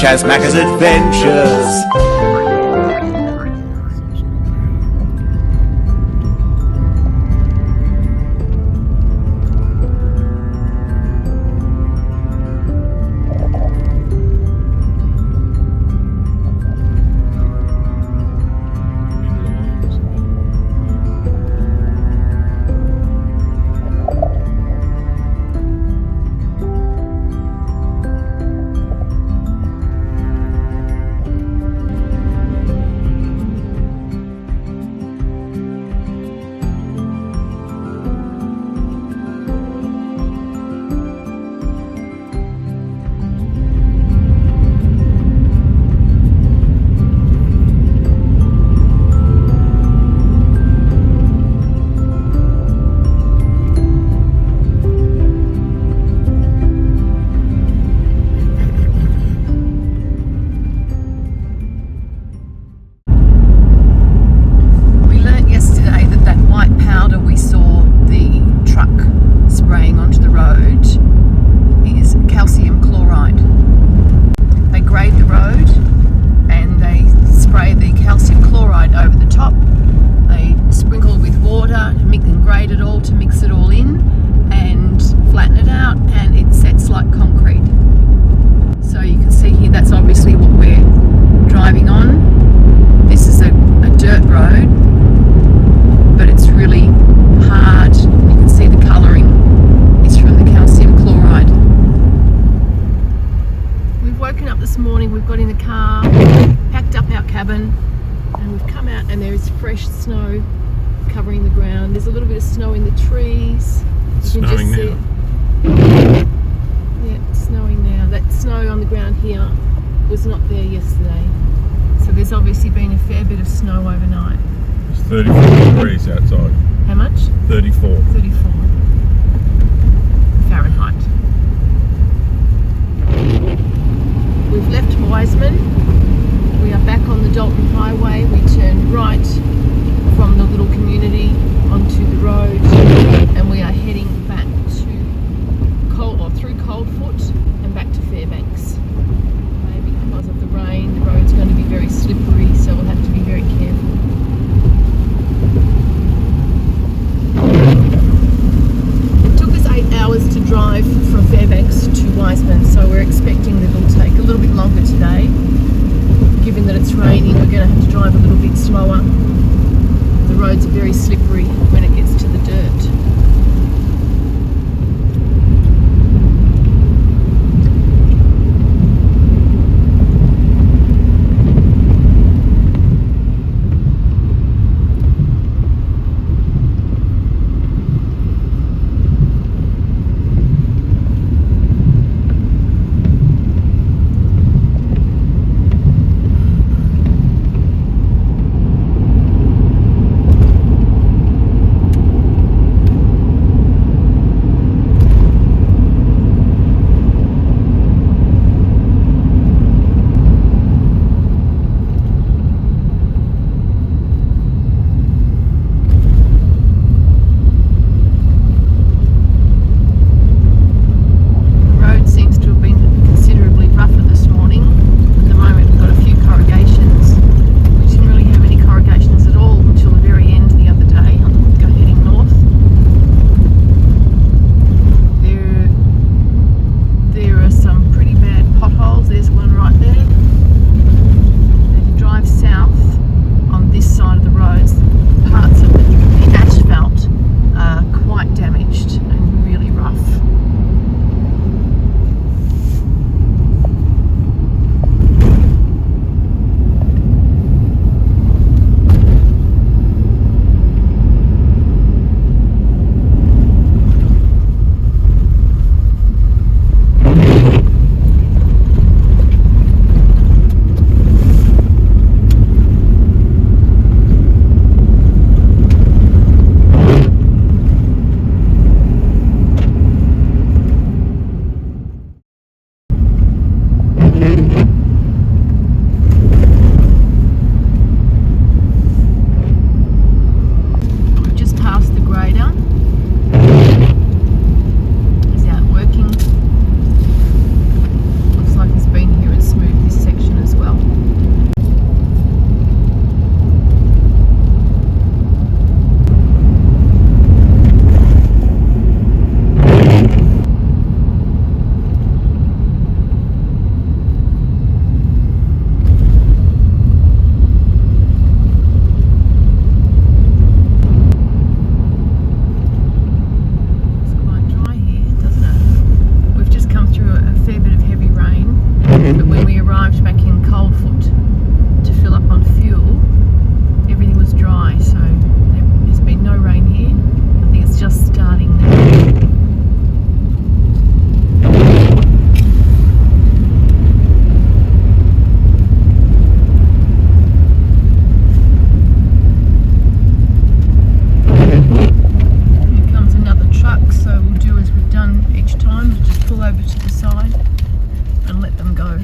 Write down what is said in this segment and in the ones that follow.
Chaz Macca's Adventures. Snow covering the ground. There's a little bit of snow in the trees. It's you can snowing just see now. Yeah, it's snowing now. That snow on the ground here was not there yesterday. So there's obviously been a fair bit of snow overnight. It's 34 degrees outside. How much? 34. 34 Fahrenheit. We've left Wiseman. We are back on the Dalton Highway. We turned right from the little community onto the road, and we are heading back to through Coldfoot and back to Fairbanks. Maybe because of the rain, the road's going to be very slippery, so we'll have to be very careful. It took us 8 hours to drive from Fairbanks to Wiseman, so we're expecting that it'll take a little bit longer today. Given that it's raining, we're going to have to drive a little bit slower. The roads are very slippery when it gets to the dirt. But when we arrived back in Coldfoot to fill up on fuel, everything was dry, so there's been no rain here. I think it's just starting now. Over to the side and let them go.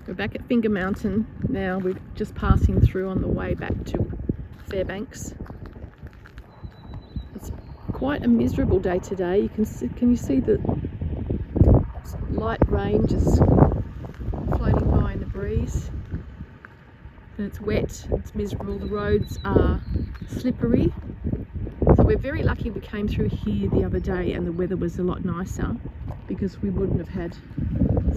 We're back at Finger Mountain now. We're just passing through on the way back to Fairbanks. It's quite a miserable day today. Can you see the light rain just floating by in the breeze? And it's wet, it's miserable, the roads are slippery. So we're very lucky we came through here the other day and the weather was a lot nicer, because we wouldn't have had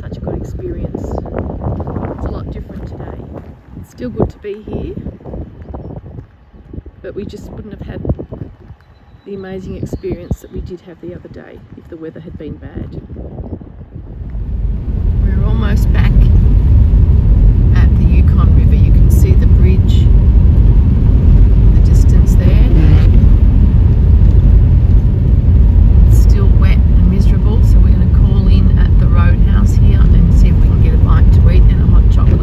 such a good experience. It's a lot different today. It's still good to be here, but we just wouldn't have had the amazing experience that we did have the other day if the weather had been bad. We're almost back at the Yukon River. You can see the bridge in the distance there. It's still wet and miserable, so we're going to call in at the roadhouse here and see if we can get a bite to eat and a hot chocolate.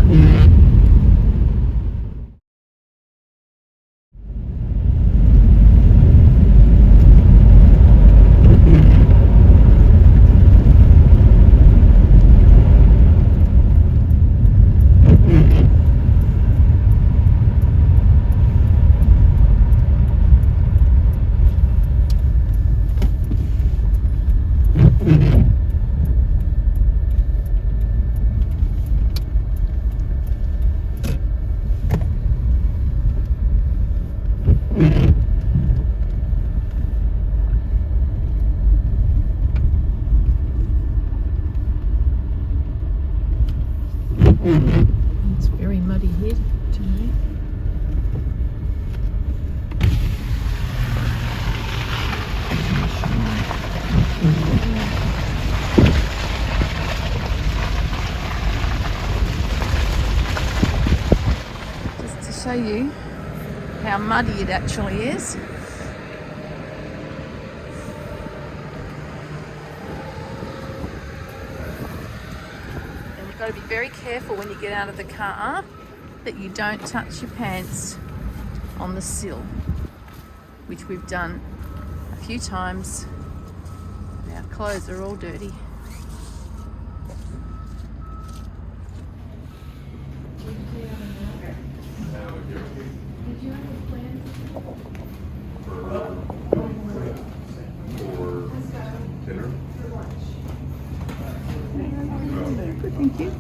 It's very muddy here today. show you how muddy it actually is. And you've got to be very careful when you get out of the car that you don't touch your pants on the sill, which we've done a few times. Our clothes are all dirty. Good, thank you.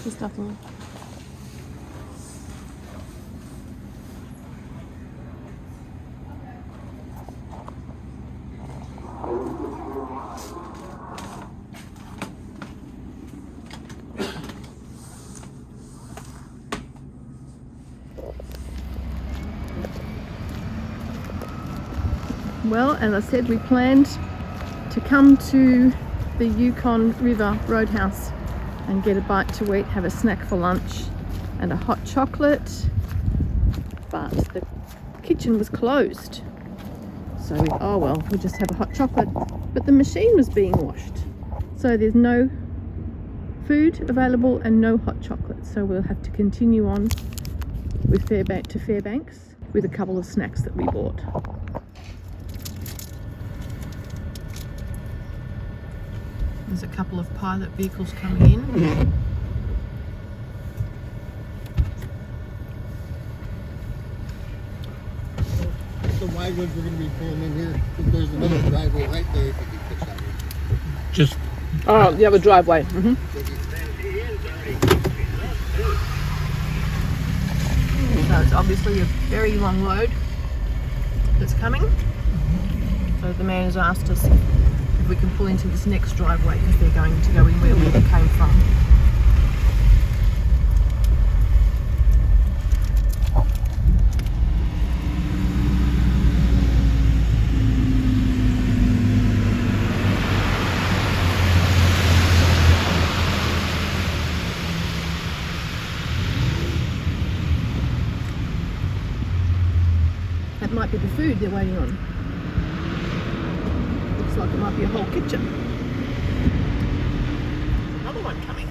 There's nothing. Well, as I said, we planned to come to the Yukon River Roadhouse and get a bite to eat, have a snack for lunch and a hot chocolate, but the kitchen was closed. So we'll just have a hot chocolate. But the machine was being washed, so there's no food available and no hot chocolate. So we'll have to continue on with Fairbanks with a couple of snacks that we bought. There's a couple of pilot vehicles coming in. The wide ones we're going to be pulling in here. There's another driveway right there if you can pitch that in. Just Oh, you have a driveway. So it's obviously a very long load that's coming. So the man has asked us if we can pull into this next driveway because they're going to go in where we came from. That might be the food they're waiting on. Looks like it might be a whole kitchen. Another one coming.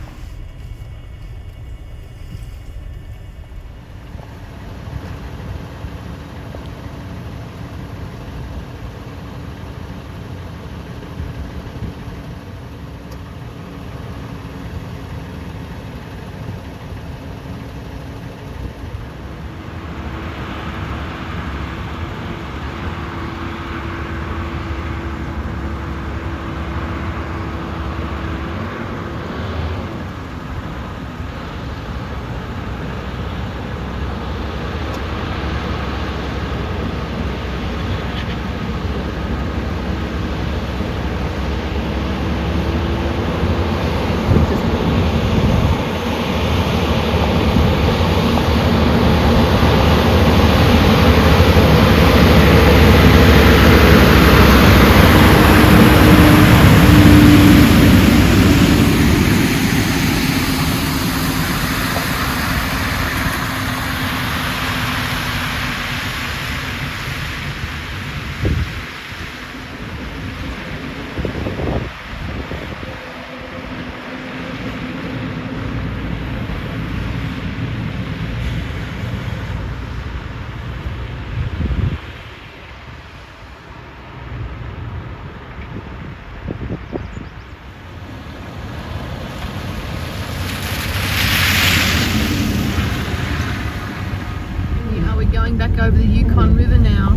Back over the Yukon River now.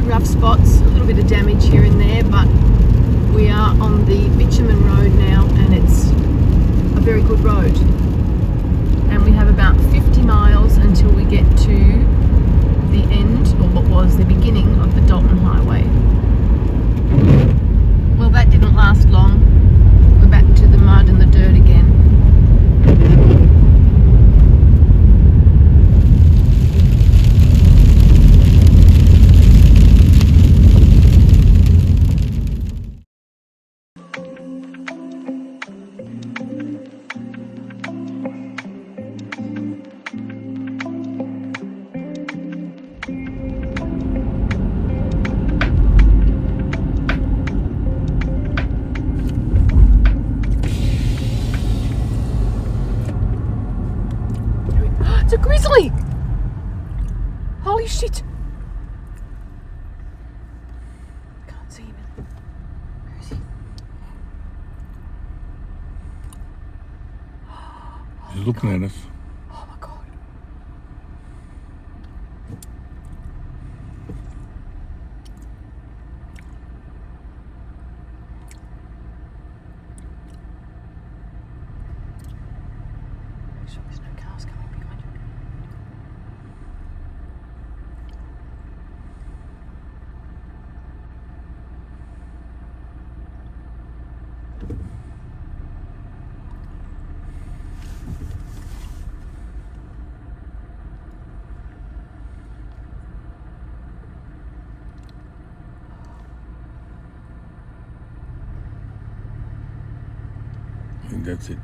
rough spots, a little bit of damage here and there, but we are on the bitumen road now, and it's a very good road. And we have about 50 miles until we get to the end, or what was the beginning of the Dalton Highway. Well, that didn't last long. We're back to the mud and the dirt again. It's a grizzly! Holy shit! Can't see him. Where is he? He's looking at us. Oh my god. Make sure there's no cars coming behind you. I think that's it.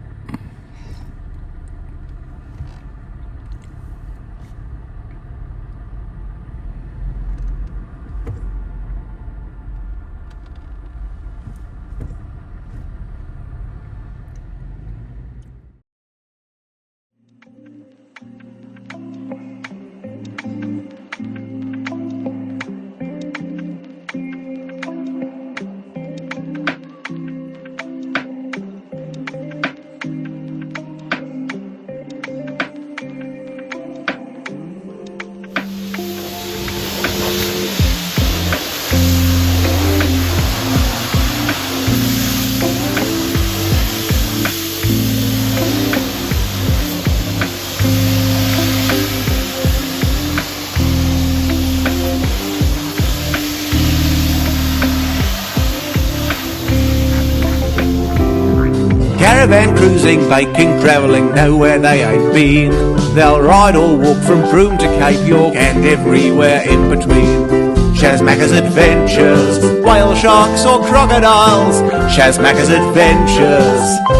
Caravan cruising, baking, travelling, nowhere they ain't been. They'll ride or walk from Broome to Cape York and everywhere in between. Shazmacker's Adventures, whale sharks or crocodiles. Shazmacker's Adventures.